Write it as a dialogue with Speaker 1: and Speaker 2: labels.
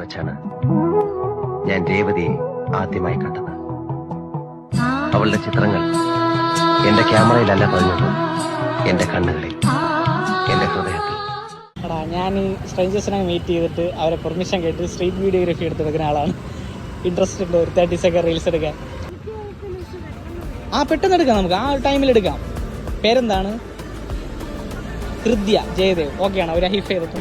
Speaker 1: വെച്ചാണ് ഞാൻ രേവതിയെ ആദ്യമായി കണ്ടത്. അവളുടെ ചിത്രങ്ങൾ എന്റെ ക്യാമറയിലല്ല പതിഞ്ഞത്, എന്റെ കണ്ണുകളിൽ, എന്റെ ഹൃദയത്തിൽ.
Speaker 2: ഞാൻ ഈ സ്ട്രേഞ്ചേഴ്സിനെ മീറ്റ് ചെയ്തിട്ട് അവരെ പെർമിഷൻ കേട്ട് സ്ട്രീറ്റ് വീഡിയോഗ്രാഫി എടുത്തെടുക്കുന്ന ആളാണ്. ഇൻട്രസ്റ്റ് ഉണ്ട് ഒരു 30 സെക്കൻഡ് റീൽസ് എടുക്കാൻ. പെട്ടെന്ന് എടുക്കാം, നമുക്ക് ആ ടൈമിൽ എടുക്കാം. പേരെന്താണ്? ഹൃദ്യ ജയദേവ്. ഓക്കെയാണ്, അവർ ഹൈഫ് ചെയ്തിട്ട്